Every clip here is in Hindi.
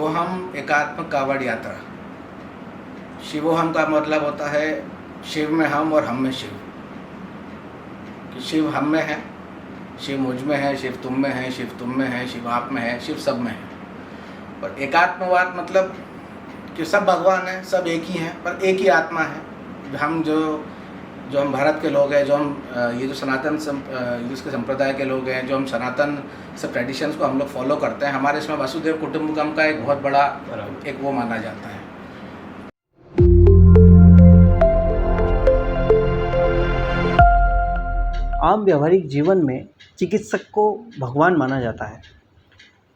शिवोहम एकात्म कावड़ यात्रा। शिवोहम का मतलब होता है शिव में हम और हम में शिव। कि शिव हम में है, शिव मुझ में है, शिव तुम में है, शिव तुम में है, शिव आप में है, शिव सब में है। और एकात्मवाद मतलब कि सब भगवान हैं, सब एक ही हैं, पर एक ही आत्मा है। हम जो हम भारत के लोग हैं, जो हम ये जो सनातन इसके संप्रदाय के लोग हैं, जो हम सनातन सब ट्रेडिशंस को हम लोग फॉलो करते हैं, हमारे इसमें वसुधैव कुटुंबकम का एक बहुत बड़ा एक वो माना जाता है। आम व्यावहारिक जीवन में चिकित्सक को भगवान माना जाता है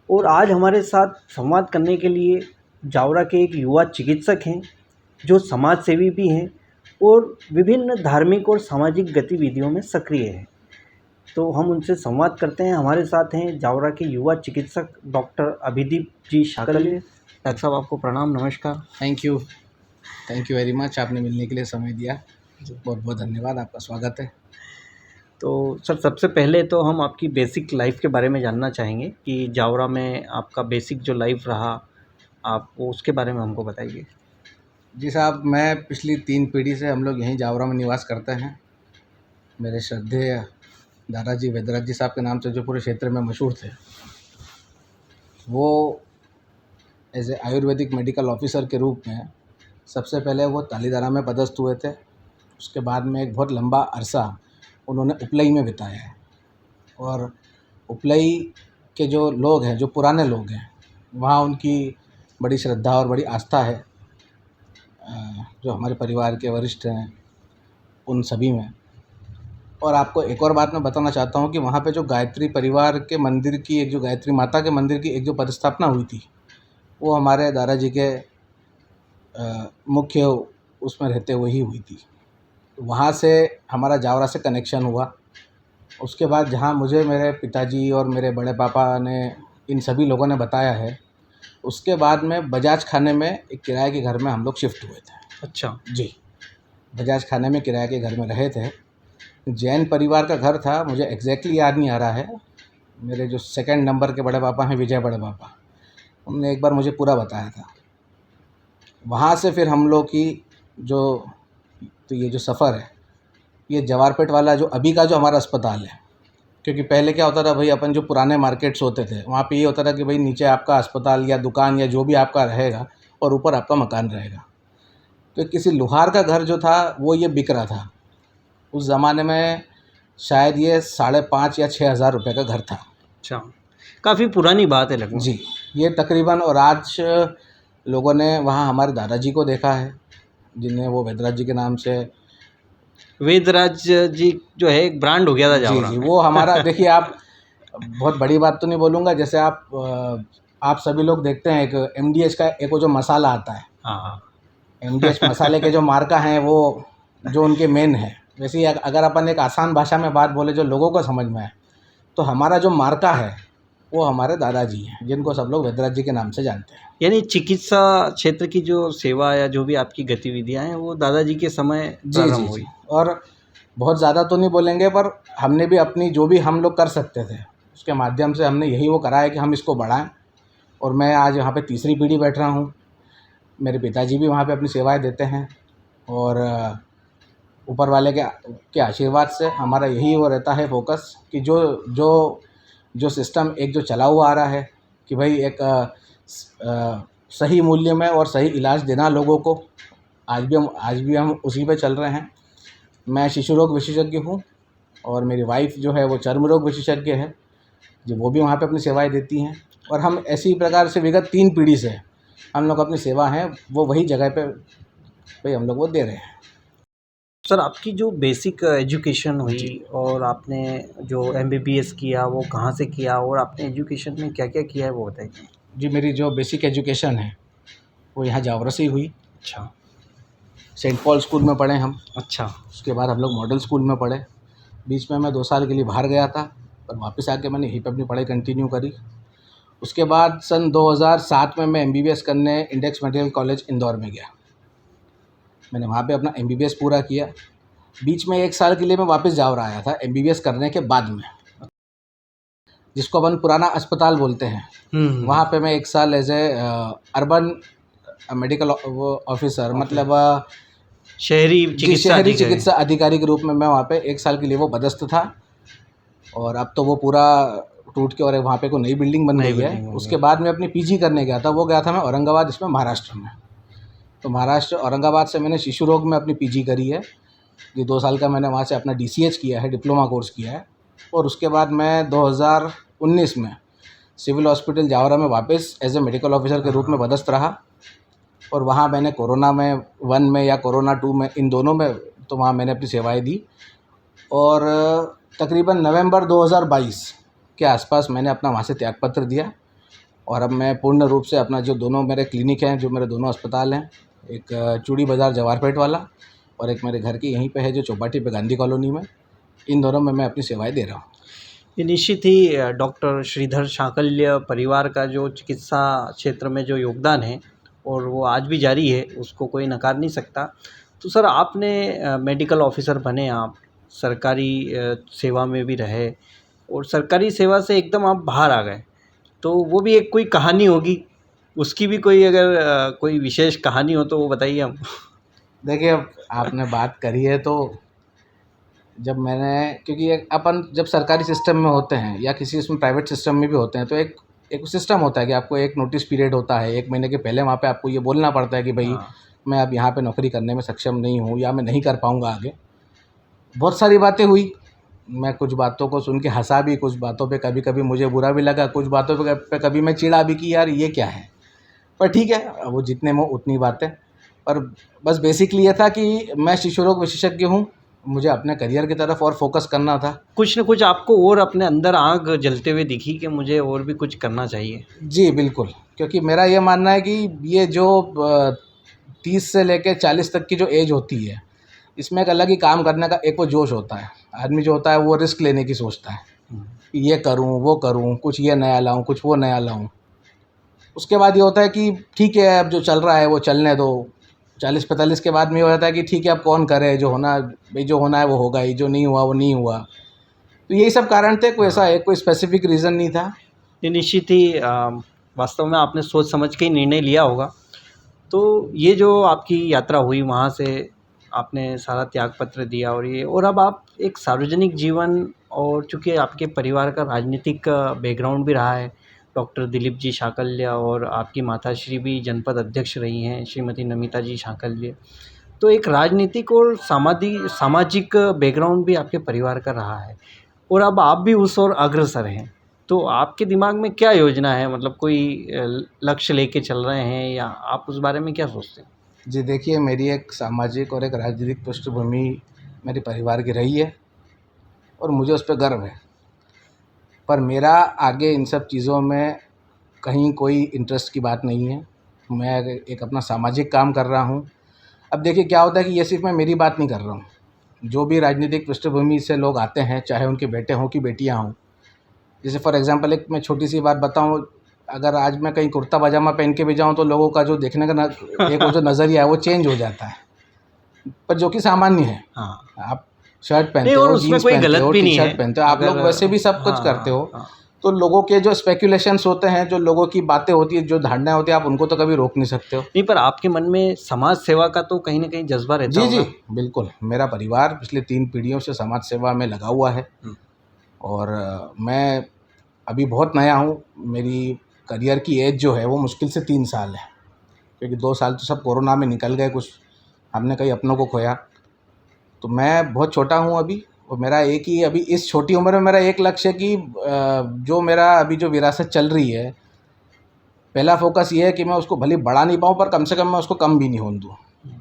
और आज हमारे साथ संवाद करने के लिए जावरा के एक युवा चिकित्सक हैं जो समाज सेवी भी हैं और विभिन्न धार्मिक और सामाजिक गतिविधियों में सक्रिय हैं। तो हम उनसे संवाद करते हैं। हमारे साथ हैं जावरा के युवा चिकित्सक डॉक्टर अभिदीप जी शाकलिया। डॉक्टर साहब, आपको प्रणाम, नमस्कार। थैंक यू वेरी मच, आपने मिलने के लिए समय दिया, बहुत बहुत धन्यवाद, आपका स्वागत है। तो सर, सबसे पहले तो हम आपकी बेसिक लाइफ के बारे में जानना चाहेंगे कि जावरा में आपका बेसिक जो लाइफ रहा, आप वो उसके बारे में हमको बताइए। जी साहब, मैं पिछली 3 पीढ़ी से हम लोग यहीं जावरा में निवास करते हैं। मेरे श्रद्धेय दादाजी वेदराज जी साहब के नाम से जो पूरे क्षेत्र में मशहूर थे, वो as a Ayurvedic medical officer के रूप में सबसे पहले वो तालीदारा में पदस्थ हुए थे। उसके बाद में एक बहुत लंबा अरसा उन्होंने उपलई में बिताया है। और उपलई के जो लोग हैं, जो पुराने लोग हैं, वहाँ उनकी बड़ी श्रद्धा और बड़ी आस्था है। जो हमारे परिवार के वरिष्ठ हैं उन सभी में। और आपको एक और बात मैं बताना चाहता हूँ कि वहाँ पे जो गायत्री परिवार के मंदिर की एक जो गायत्री माता के मंदिर की एक जो प्रतिस्थापना हुई थी, वो हमारे दादाजी के मुख्य उसमें रहते हुए ही हुई थी। तो वहाँ से हमारा जावरा से कनेक्शन हुआ। उसके बाद जहाँ मुझे मेरे पिताजी और मेरे बड़े पापा ने, इन सभी लोगों ने बताया है, उसके बाद में बजाज खाने में एक किराए के घर में हम लोग शिफ्ट हुए थे। अच्छा जी, बजाज खाने में किराए के घर में रहे थे। जैन परिवार का घर था, मुझे एग्जैक्टली याद नहीं आ रहा है। मेरे जो सेकंड नंबर के बड़े पापा हैं, विजय बड़े पापा, उन्होंने एक बार मुझे पूरा बताया था। वहाँ से फिर हम लोग की तो ये जो सफ़र है, ये जवारपेट वाला जो अभी का जो हमारा अस्पताल है, क्योंकि पहले क्या होता था भाई, अपन जो पुराने मार्केट्स होते थे वहाँ पे ये होता था कि भाई नीचे आपका अस्पताल या दुकान या जो भी आपका रहेगा और ऊपर आपका मकान रहेगा। तो किसी लोहार का घर जो था वो ये बिक रहा था। उस ज़माने में शायद ये 5,500 या 6,000 रुपये का घर था। अच्छा, काफ़ी पुरानी बात है लगभग। जी, ये तकरीबन। और आज लोगों ने वहाँ हमारे दादाजी को देखा है, जिन्हें वो वेदराज जी के नाम से, वेदराज जी जो है एक ब्रांड हो गया था जी जावरा जी, में। वो हमारा देखिए, आप बहुत बड़ी बात तो नहीं बोलूँगा, जैसे आप सभी लोग देखते हैं एक एमडीएच का एक वो जो मसाला आता है, हाँ, एमडीएच मसाले के जो मार्का हैं वो जो उनके मेन है, वैसे ही अगर अपन एक आसान भाषा में बात बोले जो लोगों को समझ में आए, तो हमारा जो मार्का है वो हमारे दादाजी हैं, जिनको सब लोग वेदराज जी के नाम से जानते हैं। यानी चिकित्सा क्षेत्र की जो सेवा या जो भी आपकी गतिविधियां हैं वो दादाजी के समय जी जी प्रारंभ हुई। जी। और बहुत ज़्यादा तो नहीं बोलेंगे, पर हमने भी अपनी जो भी हम लोग कर सकते थे उसके माध्यम से हमने यही वो करा है कि हम इसको बढ़ाएं। और मैं आज यहाँ पे तीसरी पीढ़ी बैठ रहा हूँ। मेरे पिताजी भी वहाँ पे अपनी सेवाएं देते हैं और ऊपर वाले के आशीर्वाद से हमारा यही वो रहता है फोकस कि जो जो जो सिस्टम एक जो चला हुआ आ रहा है कि भाई एक सही मूल्य में और सही इलाज देना लोगों को, आज भी हम उसी पे चल रहे हैं। मैं शिशु रोग विशेषज्ञ हूँ और मेरी वाइफ जो है वो चर्म रोग विशेषज्ञ है, जो वो भी वहाँ पे अपनी सेवाएं देती हैं। और हम ऐसी प्रकार से विगत 3 पीढ़ी से हम लोग अपनी सेवा है वो वही जगह पे भाई हम लोग वो दे रहे हैं। सर, आपकी जो बेसिक एजुकेशन हुई और आपने जो एमबीबीएस किया वो कहाँ से किया और आपने एजुकेशन में क्या क्या किया है वो बताइए। जी, मेरी जो बेसिक एजुकेशन है वो यहाँ जावरा से ही हुई। अच्छा सेंट पॉल स्कूल में पढ़े हम। अच्छा। उसके बाद हम लोग मॉडल स्कूल में पढ़े। बीच में मैं 2 साल के लिए बाहर गया था, पर वापस आके मैंने यहीं पे अपनी पढ़ाई कंटिन्यू करी। उसके बाद सन 2007 में मैं एमबीबीएस करने इंडेक्स मेडिकल कॉलेज इंदौर में गया। मैंने वहाँ पे अपना एमबीबीएस पूरा किया। बीच में 1 साल के लिए मैं वापस जावरा आया था एमबीबीएस करने के बाद में। जिसको अपन पुराना अस्पताल बोलते हैं, वहाँ पे मैं 1 साल एज ए अर्बन मेडिकल वो ऑफिसर, मतलब शहरी जी, चिकित्सा शहरी अधिकारी। चिकित्सा अधिकारी के रूप में मैं वहाँ पे 1 साल के लिए वो पदस्थ था। और अब तो वो पूरा टूट के और वहाँ पे कोई नई बिल्डिंग बन नई गई है। बिल्डिंग बन उसके गई। बाद मैं अपनी पीजी करने गया था, वो गया था मैं औरंगाबाद, इसमें महाराष्ट्र में। तो महाराष्ट्र औरंगाबाद से मैंने शिशु रोग में अपनी पीजी करी है। ये 2 साल का मैंने वहाँ से अपना डीसीएच किया है, डिप्लोमा कोर्स किया है। और उसके बाद मैं 2019 में सिविल हॉस्पिटल जावरा में वापस एज ए मेडिकल ऑफिसर के रूप में पदस्थ रहा। और वहाँ मैंने कोरोना में 1 में या कोरोना 2 में, इन दोनों में तो वहाँ मैंने अपनी सेवाएं दी। और तकरीबन नवंबर 2022 के आसपास मैंने अपना वहाँ से त्यागपत्र दिया। और अब मैं पूर्ण रूप से अपना जो दोनों मेरे क्लिनिक हैं, जो मेरे दोनों अस्पताल हैं, एक चूड़ी बाज़ार जवारपेट वाला और एक मेरे घर के यहीं पे है जो चौपाटी पे गांधी कॉलोनी में, इन दोनों में मैं अपनी सेवाएं दे रहा हूँ। ये निश्चित ही डॉक्टर श्रीधर शाकल्य परिवार का जो चिकित्सा क्षेत्र में जो योगदान है और वो आज भी जारी है, उसको कोई नकार नहीं सकता। तो सर, आपने मेडिकल ऑफिसर बने, आप सरकारी सेवा में भी रहे और सरकारी सेवा से एकदम आप बाहर आ गए, तो वो भी एक कोई कहानी होगी, उसकी भी कोई अगर कोई विशेष कहानी हो तो वो बताइए हम। देखिए, अब आपने बात करी है तो जब मैंने, क्योंकि अपन जब सरकारी सिस्टम में होते हैं या किसी उसमें प्राइवेट सिस्टम में भी होते हैं, तो एक सिस्टम होता है कि आपको एक नोटिस पीरियड होता है, 1 महीने के पहले वहाँ पे आपको ये बोलना पड़ता है कि भाई हाँ। मैं अब यहाँ पे नौकरी करने में सक्षम नहीं हूँ या मैं नहीं कर पाऊँगा आगे। बहुत सारी बातें हुई, मैं कुछ बातों को सुन के हँसा भी, कुछ बातों पे कभी कभी मुझे बुरा भी लगा, कुछ बातों पे कभी मैं चिढ़ा भी कि यार ये क्या है। पर ठीक है, वो जितने में उतनी बातें। पर बस बेसिकली ये था कि मैं शिशु रोग विशेषज्ञ हूँ, मुझे अपने करियर की तरफ और फोकस करना था। कुछ न कुछ आपको और अपने अंदर आग जलते हुए दिखी कि मुझे और भी कुछ करना चाहिए। जी बिल्कुल, क्योंकि मेरा ये मानना है कि ये जो 30 से लेकर 40 तक की जो एज होती है, इसमें एक अलग ही काम करने का एक वो जोश होता है। आदमी जो होता है वो रिस्क लेने की सोचता है कि ये करूं, वो करूं, कुछ ये नया लाऊं, कुछ वो नया लाऊं। उसके बाद ये होता है कि ठीक है, अब जो चल रहा है वो चलने दो। 40-45 के बाद में ये हो जाता है कि ठीक है, अब कौन करे, जो होना भाई, जो होना है वो होगा ही, जो नहीं हुआ वो नहीं हुआ। तो यही सब कारण थे, कोई ऐसा एक कोई स्पेसिफिक रीज़न नहीं था। ये निश्चित ही वास्तव में आपने सोच समझ के ही निर्णय लिया होगा। तो ये जो आपकी यात्रा हुई, वहाँ से आपने सारा त्यागपत्र दिया और अब आप एक सार्वजनिक जीवन, और चूँकि आपके परिवार का राजनीतिक बैकग्राउंड भी रहा है, डॉक्टर दिलीप जी शाकल्य और आपकी माताश्री भी जनपद अध्यक्ष रही हैं, श्रीमती नमिता जी शाकल्य। तो एक राजनीतिक और सामाजिक बैकग्राउंड भी आपके परिवार का रहा है और अब आप भी उस ओर अग्रसर हैं। तो आपके दिमाग में क्या योजना है, मतलब कोई लक्ष्य लेके चल रहे हैं या आप उस बारे में क्या सोचते हैं? जी देखिए, मेरी एक सामाजिक और एक राजनीतिक पृष्ठभूमि मेरे परिवार की रही है और मुझे उस पर गर्व है। पर मेरा आगे इन सब चीज़ों में कहीं कोई इंटरेस्ट की बात नहीं है। मैं एक अपना सामाजिक काम कर रहा हूँ। अब देखिए क्या होता है कि ये सिर्फ मैं मेरी बात नहीं कर रहा हूँ। जो भी राजनीतिक पृष्ठभूमि से लोग आते हैं, चाहे उनके बेटे हों कि बेटियाँ हों। जैसे फॉर एग्ज़ाम्पल एक मैं छोटी सी बात बताऊँ, अगर आज मैं कहीं कुर्ता पजामा पहन के भी जाऊँ तो लोगों का जो देखने का एक वो जो नज़रिया है वो चेंज हो जाता है। पर जो कि सामान्य है। हाँ। आप शर्ट नहीं, पहनते और हो, उसमें जीन्स कोई पहनते गलत हो, भी नहीं है। टी-शर्ट पहनते हो, आप लोग अगर वैसे भी सब कुछ हाँ, करते हो। हाँ। तो लोगों के जो स्पेकुलेशंस होते हैं, जो लोगों की बातें होती है, जो धारणाएँ होती हैं, आप उनको तो कभी रोक नहीं सकते हो। नहीं, पर आपके मन में समाज सेवा का तो कहीं न कहीं जज़्बा रहता जी, जी, होगा? बिल्कुल। मेरा परिवार पिछले 3 पीढ़ियों से समाज सेवा में लगा हुआ है। हुँ। और मैं अभी बहुत नया हूँ। मेरी करियर की एज जो है वो मुश्किल से 3 साल है, क्योंकि 2 साल तो सब कोरोना में निकल गए, कुछ हमने कई अपनों को खोया। तो मैं बहुत छोटा हूँ अभी, और मेरा एक ही अभी इस छोटी उम्र में मेरा एक लक्ष्य है कि जो मेरा अभी जो विरासत चल रही है, पहला फ़ोकस ये है कि मैं उसको भले बड़ा नहीं पाऊँ, पर कम से कम मैं उसको कम भी नहीं होने दूँ।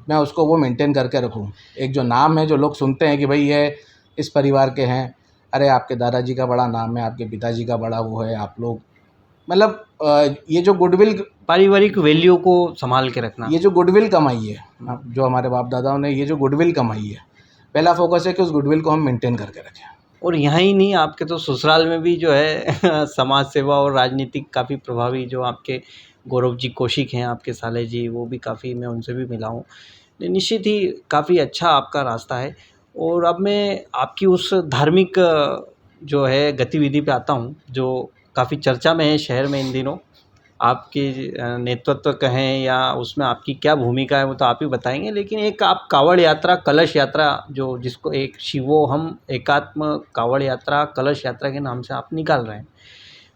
मैं उसको वो मेंटेन करके रखूँ। एक जो नाम है, जो लोग सुनते हैं कि भाई ये इस परिवार के हैं, अरे आपके दादाजी का बड़ा नाम है, आपके पिताजी का बड़ा वो है, आप लोग मतलब ये जो गुडविल, पारिवारिक वैल्यू को सँभाल के रखना। ये जो गुडविल कमाई है, जो हमारे बाप दादाओं ने ये जो गुडविल कमाई है, पहला फ़ोकस है कि उस गुडविल को हम मेंटेन करके रखें। और यहाँ ही नहीं, आपके तो ससुराल में भी जो है समाज सेवा और राजनीतिक काफ़ी प्रभावी, जो आपके गौरव जी कौशिक हैं, आपके साले जी, वो भी काफ़ी, मैं उनसे भी मिला हूँ। निश्चित ही काफ़ी अच्छा आपका रास्ता है। और अब मैं आपकी उस धार्मिक जो है गतिविधि पे आता हूँ, जो काफ़ी चर्चा में है शहर में इन दिनों। आपके नेतृत्व कहें या उसमें आपकी क्या भूमिका है वो तो आप ही बताएंगे, लेकिन एक आप कावड़ यात्रा, कलश यात्रा, जो जिसको एक शिवोहम एकात्म कावड़ यात्रा, कलश यात्रा के नाम से आप निकाल रहे हैं,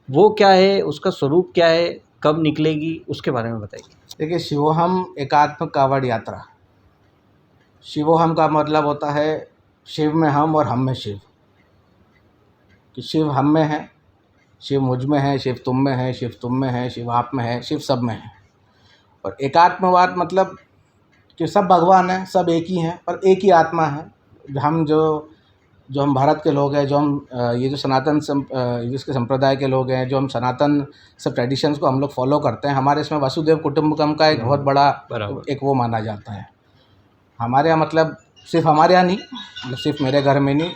वो क्या है, उसका स्वरूप क्या है, कब निकलेगी, उसके बारे में बताइए। देखिए, शिवोहम एकात्म कावड़ यात्रा, शिवोहम का मतलब होता है शिव में हम और हम में शिव, कि शिव हम में है, शिव मुझ में है, शिव तुम में है, शिव तुम में है, शिव आप में है, शिव सब में है। और एकात्मवाद मतलब कि सब भगवान हैं, सब एक ही हैं, पर एक ही आत्मा है। हम जो हम भारत के लोग हैं, जो हम ये जो सनातन जिसके संप्रदाय के लोग हैं, जो हम सनातन सब ट्रेडिशंस को हम लोग फॉलो करते हैं, हमारे इसमें वसुदेव कुटुंबकम का एक बहुत बड़ा एक वो माना जाता है। हमारे यहाँ मतलब सिर्फ हमारे यहाँ नहीं, मतलब सिर्फ मेरे घर में नहीं,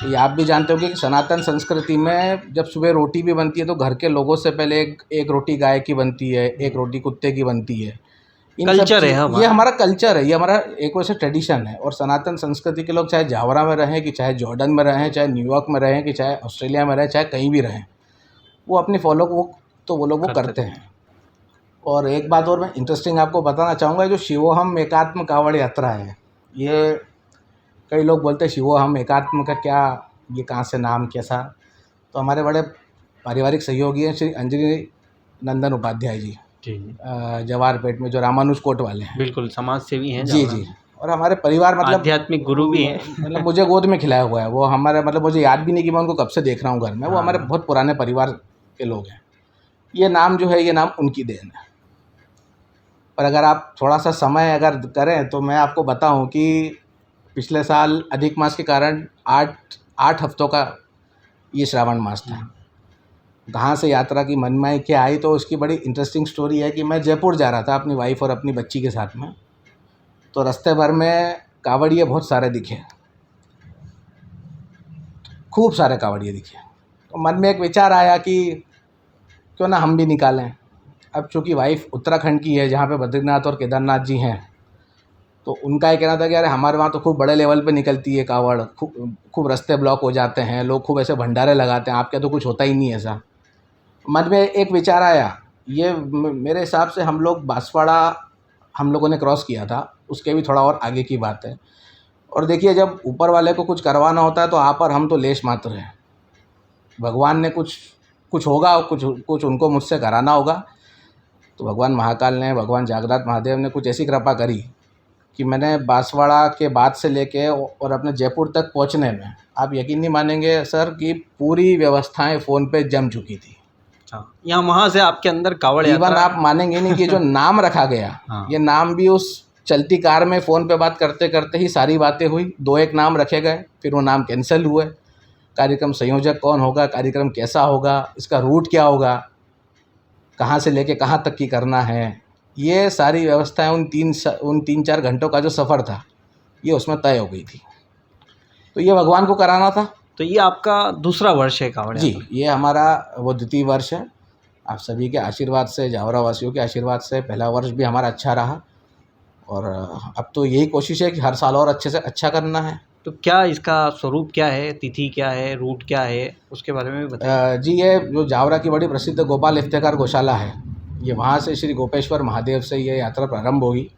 ये आप भी जानते होंगे कि सनातन संस्कृति में जब सुबह रोटी भी बनती है तो घर के लोगों से पहले एक रोटी गाय की बनती है, एक रोटी कुत्ते की बनती है। कल्चर है ये हमारा कल्चर है, ये हमारा एक वैसे ट्रेडिशन है। और सनातन संस्कृति के लोग चाहे जावरा में रहें, कि चाहे जॉर्डन में रहें, चाहे न्यूयॉर्क में रहें, कि चाहे ऑस्ट्रेलिया में रहें, चाहे कहीं भी रहें, वो अपनी फॉलो वो लोग करते हैं। और एक बात और मैं इंटरेस्टिंग आपको बताना चाहूँगा, जो शिवोहम एकात्म कावड़ यात्रा है, ये कई लोग बोलते हैं शिवोहम एकात्म का क्या, ये कहाँ से नाम कैसा। तो हमारे बड़े पारिवारिक सहयोगी हैं श्री अंजलि नंदन उपाध्याय जी, जवाहरपेट में, जो रामानुज कोट वाले हैं, बिल्कुल समाज सेवी हैं जी। और हमारे परिवार मतलब आध्यात्मिक गुरु भी हैं, मतलब मुझे गोद में खिलाया हुआ है वो। हमारे मतलब मुझे याद भी नहीं कि मैं उनको कब से देख रहा हूँ घर में। वो हमारे बहुत पुराने परिवार के लोग हैं। ये नाम जो है, ये नाम उनकी देन है। पर अगर आप थोड़ा सा समय अगर करें तो मैं आपको बताऊं कि पिछले साल अधिक मास के कारण 8 हफ्तों का ये श्रावण मास था। कहाँ से यात्रा की मन में क्या आई, तो उसकी बड़ी इंटरेस्टिंग स्टोरी है कि मैं जयपुर जा रहा था अपनी वाइफ और अपनी बच्ची के साथ में। तो रास्ते भर में कावड़िए बहुत सारे दिखे, खूब सारे कावड़िए दिखे। तो मन में एक विचार आया कि क्यों ना हम भी निकालें। अब चूँकि वाइफ उत्तराखंड की है, जहाँ पे बद्रीनाथ और केदारनाथ जी हैं, तो उनका ये कहना था कि यार हमारे वहाँ तो खूब बड़े लेवल पे निकलती है कावड़, खूब रास्ते ब्लॉक हो जाते हैं, लोग खूब ऐसे भंडारे लगाते हैं, आपके तो कुछ होता ही नहीं ऐसा। मन में एक विचार आया, ये मेरे हिसाब से हम लोग बांसवाड़ा हम लोगों ने क्रॉस किया था, उसके भी थोड़ा और आगे की बात है। और देखिए, जब ऊपर वाले को कुछ करवाना होता है तो आप और हम तो लेश मात्र हैं। भगवान ने कुछ होगा, कुछ उनको मुझसे कराना होगा। तो भगवान महाकाल ने, भगवान जागन्नाथ महादेव ने कुछ ऐसी कृपा करी कि मैंने बांसवाड़ा के बाद से लेके और अपने जयपुर तक पहुंचने में, आप यकीन नहीं मानेंगे सर, कि पूरी व्यवस्थाएं फ़ोन पे जम चुकी थी। यहाँ वहाँ से आपके अंदर कावड़ यात्रा, इवन आप मानेंगे नहीं कि जो नाम रखा गया ये नाम भी उस चलती कार में फ़ोन पे बात करते करते ही सारी बातें हुई। 2-1 नाम रखे गए, फिर वो नाम कैंसिल हुए। कार्यक्रम संयोजक कौन होगा, कार्यक्रम कैसा होगा, इसका रूट क्या होगा, कहाँ से लेके कहाँ तक की करना है, ये सारी व्यवस्थाएं उन 3-4 घंटों का जो सफ़र था ये उसमें तय हो गई थी। तो ये भगवान को कराना था। तो ये आपका दूसरा वर्ष है कावड़ यात्रा? जी, ये हमारा वो द्वितीय वर्ष है। आप सभी के आशीर्वाद से, जावरा वासियों के आशीर्वाद से पहला वर्ष भी हमारा अच्छा रहा। और अब तो यही कोशिश है कि हर साल और अच्छे से अच्छा करना है। तो क्या इसका स्वरूप क्या है, तिथि क्या है, रूट क्या है, उसके बारे में भी बताइए। जी, ये जो जावरा की बड़ी प्रसिद्ध गोपाल इफ्तेकार गौशाला है, ये वहाँ से श्री गोपेश्वर महादेव से ये यात्रा प्रारंभ होगी।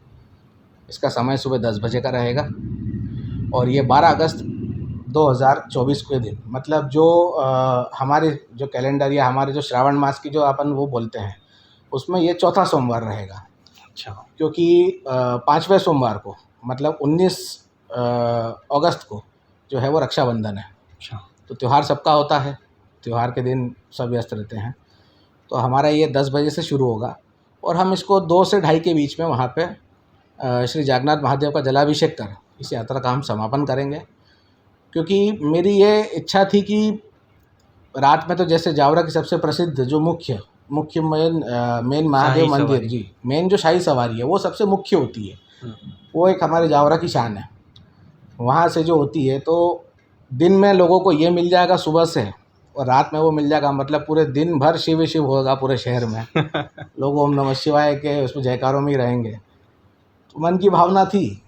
इसका समय सुबह 10 बजे का रहेगा और ये 12 अगस्त 2024 के दिन, मतलब जो हमारे जो कैलेंडर या हमारे जो श्रावण मास की जो अपन वो बोलते हैं, उसमें ये चौथा सोमवार रहेगा। अच्छा। क्योंकि 5वें सोमवार को, मतलब 19 अगस्त को जो है वो रक्षाबंधन है। अच्छा। तो त्यौहार सबका होता है, त्यौहार के दिन सब व्यस्त रहते हैं। तो हमारा ये 10 बजे से शुरू होगा और हम इसको 2 से 2:30 के बीच में वहाँ पे श्री जागन्नाथ महादेव का जलाभिषेक कर इस यात्रा का हम समापन करेंगे। क्योंकि मेरी ये इच्छा थी कि रात में तो जैसे जावरा की सबसे प्रसिद्ध जो मुख्य मेन महादेव मंदिर, जी, मेन जो शाही सवारी है वो सबसे मुख्य होती है, वो एक हमारे जावरा की शान है। वहाँ से जो होती है, तो दिन में लोगों को ये मिल जाएगा सुबह से, और रात में वो मिल जाएगा, मतलब पूरे दिन भर शिव शिव होगा पूरे शहर में। लोग ओम नमः शिवाय के उसमें जयकारों में ही रहेंगे। तो मन की भावना थी,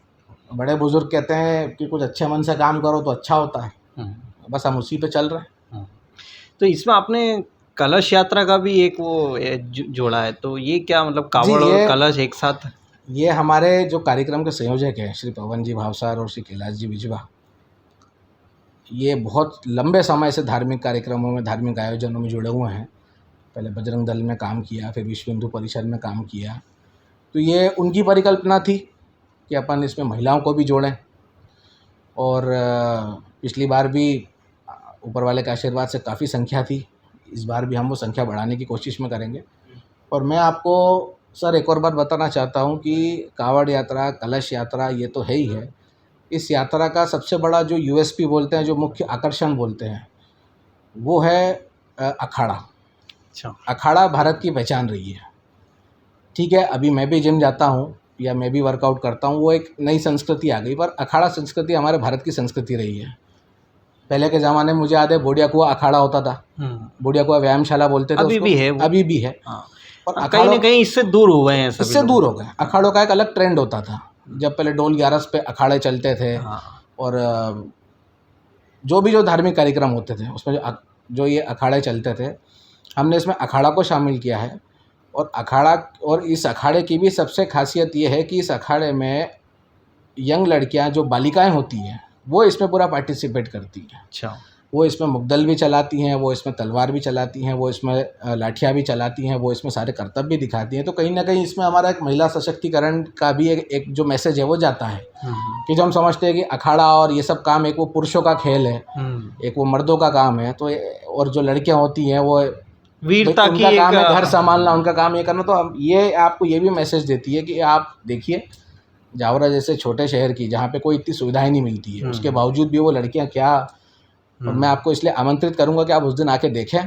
बड़े बुजुर्ग कहते हैं कि कुछ अच्छे मन से काम करो तो अच्छा होता है, बस हम उसी पे चल रहे हैं। तो इसमें आपने कलश यात्रा का भी एक वो जोड़ा है, तो ये क्या मतलब कावड़ और कलश एक साथ? ये हमारे जो कार्यक्रम के संयोजक हैं श्री पवन जी भावसार और श्री कैलाश जी बिजवा, ये बहुत लंबे समय से धार्मिक कार्यक्रमों में, धार्मिक आयोजनों में जुड़े हुए हैं। पहले बजरंग दल में काम किया, फिर विश्व हिंदू परिषद में काम किया। तो ये उनकी परिकल्पना थी कि अपन इसमें महिलाओं को भी जोड़ें, और पिछली बार भी ऊपर वाले के आशीर्वाद से काफ़ी संख्या थी। इस बार भी हम वो संख्या बढ़ाने की कोशिश में करेंगे। और मैं आपको सर एक और बात बताना चाहता हूँ कि कावड़ यात्रा, कलश यात्रा ये तो है ही है। इस यात्रा का सबसे बड़ा जो यूएसपी बोलते हैं, जो मुख्य आकर्षण बोलते हैं, वो है अखाड़ा। अच्छा। अखाड़ा भारत की पहचान रही है। ठीक है, अभी मैं भी जिम जाता हूँ या मैं भी वर्कआउट करता हूँ, वो एक नई संस्कृति आ गई, पर अखाड़ा संस्कृति हमारे भारत की संस्कृति रही है। पहले के ज़माने में मुझे याद है बोडिया कुआ अखाड़ा होता था, बोडिया कुआ व्यायामशाला बोलते थे अभी उसको, भी है वो। अभी भी है। हाँ। और कहीं ना कहीं इससे दूर हो गए हैं, सभी इससे लोग। दूर हो गए। अखाड़ों का एक अलग ट्रेंड होता था, जब पहले ढोल ग्यारस पे अखाड़े चलते थे। हाँ। और जो धार्मिक कार्यक्रम होते थे उसमें जो ये अखाड़े चलते थे, हमने इसमें अखाड़ा को शामिल किया है। और अखाड़ा, और इस अखाड़े की भी सबसे खासियत ये है कि इस अखाड़े में यंग लड़कियां, जो बालिकाएं होती हैं, वो इसमें पूरा पार्टिसिपेट करती हैं। अच्छा। वो इसमें मुग्दल भी चलाती हैं, वो इसमें तलवार भी चलाती हैं, वो इसमें लाठियाँ भी चलाती हैं, वो इसमें सारे करतब भी दिखाती हैं। तो कहीं ना कहीं इसमें हमारा एक महिला सशक्तिकरण का भी एक जो मैसेज है वो जाता है कि जो हम समझते हैं कि अखाड़ा और ये सब काम एक वो पुरुषों का खेल है, एक वो मर्दों का काम है। तो और जो लड़कियां होती हैं वो वीरता की, उनका काम है घर संभालना, उनका काम ये करना। तो ये आपको ये भी मैसेज देती है कि आप देखिए, जावरा जैसे छोटे शहर की, जहाँ पे कोई इतनी सुविधाएं नहीं मिलती है, उसके बावजूद भी वो लड़कियां क्या। और मैं आपको इसलिए आमंत्रित करूंगा कि आप उस दिन आके देखें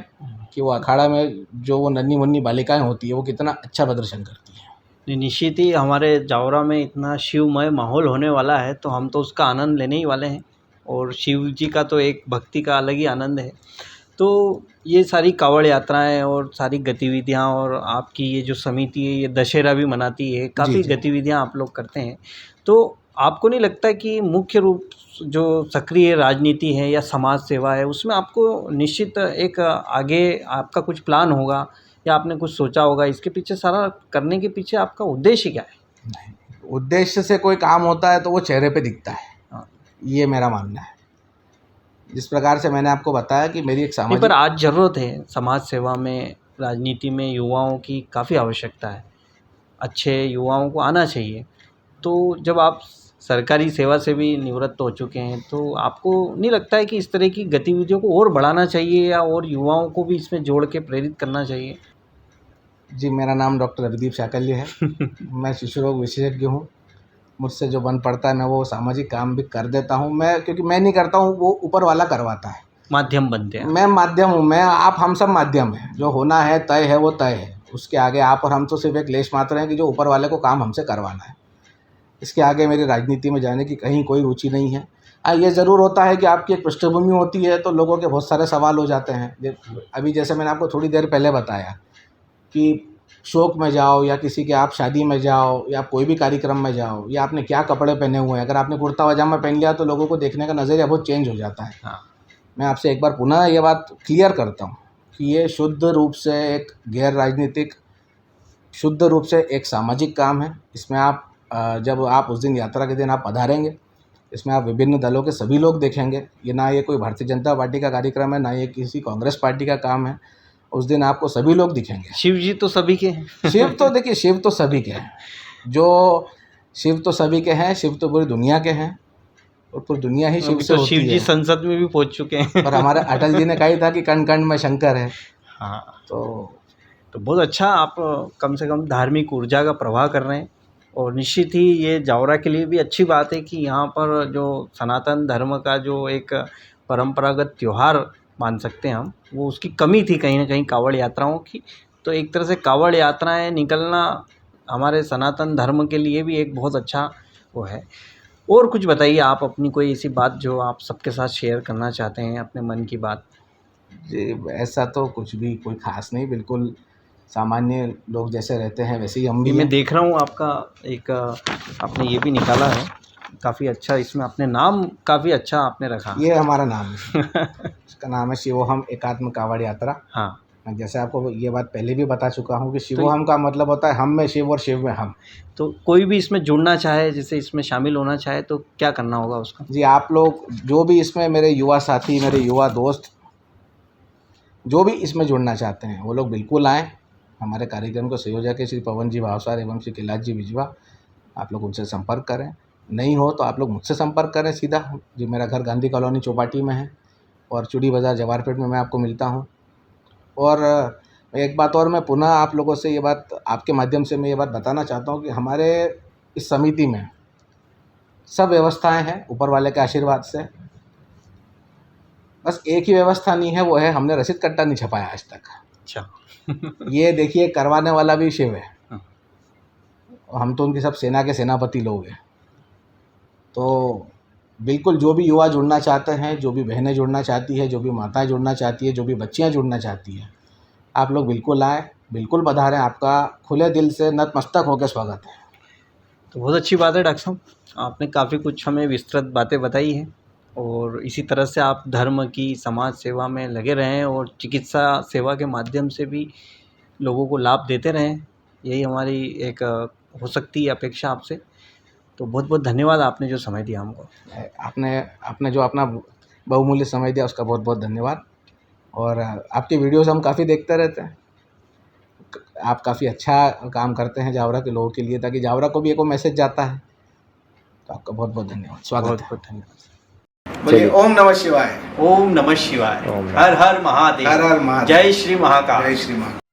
कि वो अखाड़ा में जो वो नन्ही मुन्नी बालिकाएं होती है, वो कितना अच्छा प्रदर्शन करती हैं। निश्चित ही हमारे जावरा में इतना शिवमय माहौल होने वाला है, तो हम तो उसका आनंद लेने ही वाले हैं। और शिव जी का तो एक भक्ति का अलग ही आनंद है। तो ये सारी कावड़ यात्राएं और सारी गतिविधियां, और आपकी ये जो समिति है ये दशहरा भी मनाती है, काफ़ी गतिविधियां आप लोग करते हैं। तो आपको नहीं लगता कि मुख्य रूप जो सक्रिय राजनीति है या समाज सेवा है, उसमें आपको निश्चित एक आगे आपका कुछ प्लान होगा या आपने कुछ सोचा होगा? इसके पीछे सारा करने के पीछे आपका उद्देश्य क्या है? नहीं, उद्देश्य से कोई काम होता है तो वो चेहरे पे दिखता है। हाँ। ये मेरा मानना है। जिस प्रकार से मैंने आपको बताया कि मेरी एक सामाजिक, पर आज ज़रूरत है समाज सेवा में, राजनीति में युवाओं की काफ़ी आवश्यकता है। अच्छे युवाओं को आना चाहिए। तो जब आप सरकारी सेवा से भी निवृत्त हो चुके हैं, तो आपको नहीं लगता है कि इस तरह की गतिविधियों को और बढ़ाना चाहिए या और युवाओं को भी इसमें जोड़ के प्रेरित करना चाहिए? जी, मेरा नाम डॉक्टर अभिदीप शाकल्य है। मैं शिशु रोग विशेषज्ञ हूँ। मुझसे जो बन पड़ता है मैं वो सामाजिक काम भी कर देता हूँ। मैं, क्योंकि मैं नहीं करता हूँ, वो ऊपर वाला करवाता है। माध्यम बनते हैं। मैं माध्यम हूँ, हम सब माध्यम हैं। जो होना है तय है वो तय है। उसके आगे आप और हम तो सिर्फ एक लेश मात्र हैं कि जो ऊपर वाले को काम हमसे करवाना है। इसके आगे मेरी राजनीति में जाने की कहीं कोई रुचि नहीं है। ये ज़रूर होता है कि आपकी एक पृष्ठभूमि होती है तो लोगों के बहुत सारे सवाल हो जाते हैं। अभी जैसे मैंने आपको थोड़ी देर पहले बताया कि शोक में जाओ या किसी के आप शादी में जाओ या कोई भी कार्यक्रम में जाओ, या आपने क्या कपड़े पहने हुए हैं, अगर आपने कुर्ता पजामा पहन लिया तो लोगों को देखने का नज़रिया बहुत चेंज हो जाता है। हाँ। मैं आपसे एक बार पुनः ये बात क्लियर करता हूँ कि ये शुद्ध रूप से एक गैर राजनीतिक, शुद्ध रूप से एक सामाजिक काम है। इसमें आप जब आप उस दिन यात्रा के दिन आप पधारेंगे, इसमें आप विभिन्न दलों के सभी लोग देखेंगे। ये ना ये कोई भारतीय जनता पार्टी का कार्यक्रम है, ना ये किसी कांग्रेस पार्टी का काम है। उस दिन आपको सभी लोग दिखेंगे। शिव जी तो सभी के हैं। शिव तो देखिए, शिव तो सभी के हैं। शिव तो सभी के हैं, शिव तो पूरी दुनिया के हैं और पूरी दुनिया ही शिव से होती है। शिव जी संसद में भी पहुंच चुके हैं। और हमारे अटल जी ने कहा ही था कि कण कण में शंकर है। हाँ। तो बहुत अच्छा, आप कम से कम धार्मिक ऊर्जा का प्रवाह कर रहे हैं। और निश्चित ही ये जावरा के लिए भी अच्छी बात है कि यहाँ पर जो सनातन धर्म का जो एक परंपरागत त्यौहार मान सकते हैं हम, वो उसकी कमी थी कहीं ना कहीं कावड़ यात्राओं की। तो एक तरह से कावड़ यात्राएं निकलना हमारे सनातन धर्म के लिए भी एक बहुत अच्छा वो है। और कुछ बताइए आप अपनी कोई ऐसी बात जो आप सबके साथ शेयर करना चाहते हैं, अपने मन की बात। जी, ऐसा तो कुछ भी कोई ख़ास नहीं, बिल्कुल सामान्य लोग जैसे रहते हैं वैसे ही हम भी मैं देख रहा हूँ आपका एक आपने ये भी निकाला है, काफ़ी अच्छा, इसमें अपने नाम काफ़ी अच्छा आपने रखा। ये हमारा नाम है। इसका नाम है शिवोहम एकात्म कावड़ यात्रा। हाँ, जैसे आपको ये बात पहले भी बता चुका हूँ कि तो शिवोहम का मतलब होता है हम में शिव और शिव में हम। तो कोई भी इसमें जुड़ना चाहे, जैसे इसमें शामिल होना चाहे, तो क्या करना होगा उसका? जी, आप लोग जो भी इसमें मेरे युवा साथी, मेरे युवा दोस्त जो भी इसमें जुड़ना चाहते हैं वो लोग बिल्कुल आएँ। हमारे कार्यक्रम के संयोजक है श्री पवन जी भावसार एवं श्री कैलाश जी बिजवा। आप लोग उनसे संपर्क करें, नहीं हो तो आप लोग मुझसे संपर्क करें सीधा। जी, मेरा घर गांधी कॉलोनी चौपाटी में है और चूड़ी बाज़ार जवाहरपेट में मैं आपको मिलता हूँ। और एक बात और मैं पुनः आप लोगों से ये बात, आपके माध्यम से मैं ये बात बताना चाहता हूँ कि हमारे इस समिति में सब व्यवस्थाएं हैं ऊपर वाले के आशीर्वाद से। बस एक ही व्यवस्था नहीं है, वो है हमने रसीद कट्टा नहीं छपाया आज तक। अच्छा। ये देखिए, करवाने वाला भी शिव है हाँ। और हम तो उनकी सब सेना के सेनापति लोग हैं। तो बिल्कुल जो भी युवा जुड़ना चाहते हैं, जो भी बहनें जुड़ना चाहती है, जो भी माताएं जुड़ना चाहती है, जो भी बच्चियां जुड़ना चाहती हैं, आप लोग बिल्कुल आएँ, बिल्कुल पधारें। आपका खुले दिल से नतमस्तक होकर स्वागत है। तो बहुत अच्छी बात है डॉक्टर साहब, आपने काफ़ी कुछ हमें विस्तृत बातें बताई हैं और इसी तरह से आप धर्म की, समाज सेवा में लगे रहें और चिकित्सा सेवा के माध्यम से भी लोगों को लाभ देते रहें, यही हमारी एक हो सकती है अपेक्षा आपसे। तो बहुत बहुत धन्यवाद, आपने जो समय दिया हमको। आपने जो अपना बहुमूल्य समय दिया उसका बहुत बहुत धन्यवाद। और आपकी वीडियोस हम काफ़ी देखते रहते हैं। आप काफ़ी अच्छा काम करते हैं जावरा के लोगों के लिए, ताकि जावरा को भी एक मैसेज जाता है। तो आपका बहुत बहुत धन्यवाद, स्वागत बहुत है। बहुत धन्यवाद। बोलिए ओम नमः शिवाय। ओम नमः शिवाय। हर हर महादेव। हर हर महादेव। जय श्री महाकाल। जय श्री महाकाल।